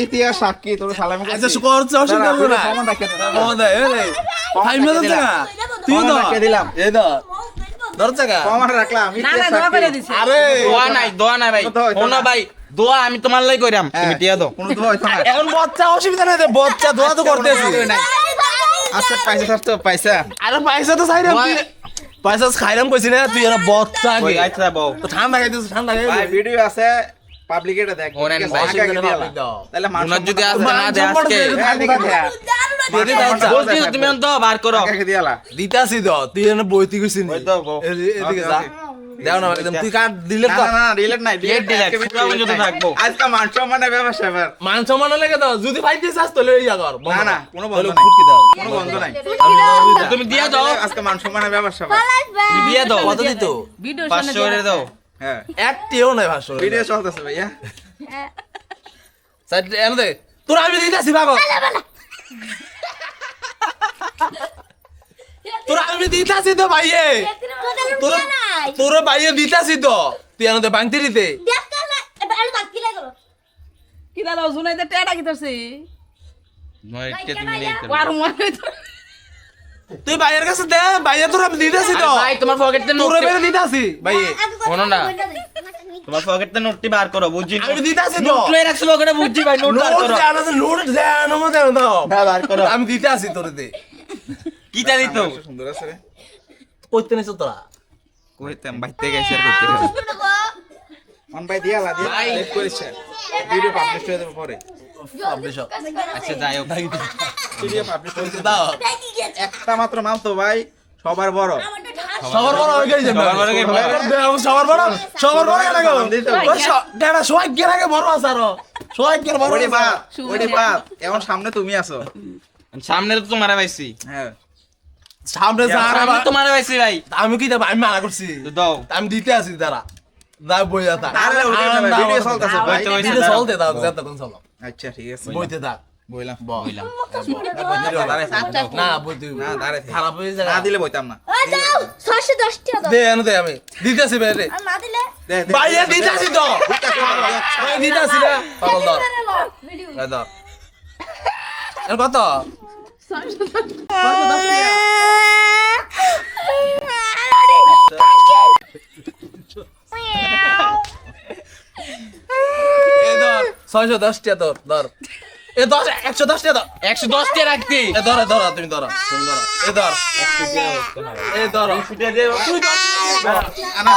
ইতিহাস সাক্ষী তোর সালামি আচ্ছা কর চাওশন করব না মহোদয় এই ফাইভ মিনিট জায়গা তুই তো কে দিলাম এই ধর ধর জায়গা প্রমাণ রাখলাম না না দোয়া করে দিছে আরে দোয়া নাই ভাই শোনো ভাই দোয়া আমি তোমার লাই কইরাম তুমি টিয়া দাও কোনো দোয়া হইতো না এখন বাচ্চা অসুবিধা নাই রে বাচ্চা দোয়া তো করতেছি আচ্ছা পয়সা তো পয়সা আরে পয়সা তো চাইরাম পয়সা খাইরাম কইছি না তুই এরা বাচ্চা ওই কি আচ্ছা বউ তো ঠান্ডা খাইতেছ ঠান্ডা খাই ভাই ভিডিও আছে পাবলিকেটে দেখ ওনেন ঠিক আছে? ভাই, আগে আগে দিয়ে দাও। তাহলে মানুষ উনার যদি আসে না দে আজকে বলছি তো তুমি অন্ত বার করো আগে আগে দিয়ালা দিতাছি তো তুই এনে বইতি কইছিস ওই তো বউ। এদিকে যা দাও না একদম তুই কাট দিলে না তো না ডিলিট নাই Delete, delete, পুরো পর্যন্ত থাকবো। আজকে মানুষ মানে ব্যবসা এবার মান সম্মান লাগে তো যদি পাইতে চাস তাহলে ইয়া কর না না কোনো বন্ধ তাহলে নাই ফুটকি দাও কোনো বন্ধ নাই তুমি দিয়া দাও আজকে মানুষ মানে ব্যবসা তুমি দিয়া দাও কত দিত ভিডিও 500 করে দাও হ্যাঁ একটিও নাই ভাষণ ভিডিও চলতেছে ভাইয়া সাইড এনে দে তোর আমি দিতাছি পাগল তোর আমি দিতাছি তো ভাইয়ে তোর তোর ভাইয়ে দিতাছি তো তুই এনে দে বাংতি দিতে কি দাও জুনাইতে টেটা কি ধরছে নয় তে তুমি নেই করো আর মনে তো তুই ভাইয়ের কাছে দে ভাইয়ে তোর আমি দিতাছি তো ভাই তোমার পকেটে তোর নোট বেরে দিতাছি ভাইয়ে শোনো না তোমার পকেটে নোটটি বার করো বুঝছি আমি দিতাছি তো নোট লয়ে রাখছো পকেটে বুঝছি ভাই নোট বার করো নোট জানো মতে দাও হ্যাঁ বার করো আমি দিতাছি তোর দে কিটা দিত সুন্দর আছে রে কইতে নিছ তোরা কইতাম বাইতে গেছে আর করতে মন ভাই দিয়ালা দিয়া ভাই। লাইভ করেছে ভিডিও পাবলিশ হয়ে যাবে পরে পাবলিশ আচ্ছা যাই হোক ভিডিও পাবলিশ হয়ে দাও একটা মাত্র মাল তো ভাই সবার বড় সবার বড় হয়ে গেছে সবার বড় হয়ে গেছে। সবার বড় কেন গো দিতে ওই ডেড়া সোয়াক গের আগে বড় আছে আরো সোয়াক গের বড় ওরে আছে। বাপ ওরে বাপ এখন সামনে তুমি আছো সামনে তো তোমারে পাইছি হ্যাঁ সামনে যা আর সামনে আবার- তোমারে পাইছি ভাই আমি কি দেব আমি মানা করছি তো দাও আমি দিতে আছি তারা দা বইয়া থাক আরে ওটা না ভাই, ভিডিও চলতেছে ভাই বইতে বইতে ভিডিও দাও। চলতে দাও যতক্ষণ চলো আচ্ছা ঠিক আছে বইতে থাক বইলাম বইলাম না বইতে না দাঁড়াই খারাপ হয়ে যায় না দিলে বইতাম না দে এনে দে আমি দিতেছি ভাই রে দে দে ভাইয়া দিতেছি তো ভাই দিতেছি না পাগল ধর এই ধর এর কত এই ধর 610 টাকা ধর ধর এ 10 110 টাকা ধর 110 টা রাখতি এ ধর ধর তুমি ধর এ ধর এ ধর তুই ধর আনা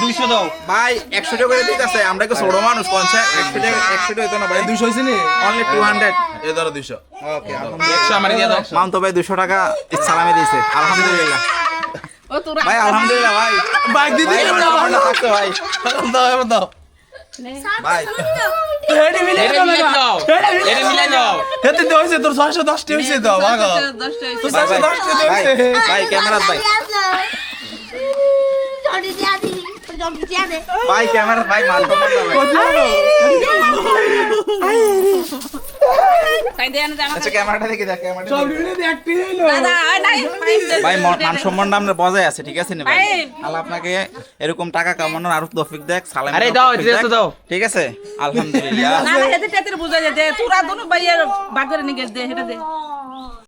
200 দাও ভাই 100 টাকা করে দিতেছে আমরা কি ছোট মানুষ কোনছে 100 টাকা হইতো না ভাই 200 হইছে নি অনলি 200 এ ধর 200 ওকে 100 আমারে দিয়ে দাও মাউন্ট ভাই 200 টাকা সালামি দিয়েছে আলহামদুলিল্লাহ ও তোরা ভাই আলহামদুলিল্লাহ ভাই বাইক দিতে ভাই না ভালো থাকতো ভাই দাও এবার দাও ভাই এডি মিলে এটা মিলাই দাও এটা মিলাই দাও হেতে দে হইছে তোর 610 টা হইছে তো ভাগ 10টা তোর ভাই, 610 টা ভাই, হইছে ভাই ক্যামেরা ভাই ভাই ক্যামেরা ভাই মান সম্মান দাও ভাই তাই দেন জানা আচ্ছা ক্যামেরাটা দেখে দেখ ক্যামেরাটা সব দেখে। মিলে দেখতে হইলো দাদা আয় নাই ভাই মান সম্মানটা আমরা বজায় আছে ঠিক আছে না ভাই ভাই। আল্লাহ আপনাকে এরকম টাকা কামানোর আরো তৌফিক দেখ সালামি আরে দেওয়ার দাও, তৌফিক ড্রেসটা দেখ। দাও। ঠিক আছে আলহামদুলিল্লাহ না না হেতে টেতের বুঝাই দে তোরা দোনো ভাইয়ের বাগরে নিয়ে দে হেটা দে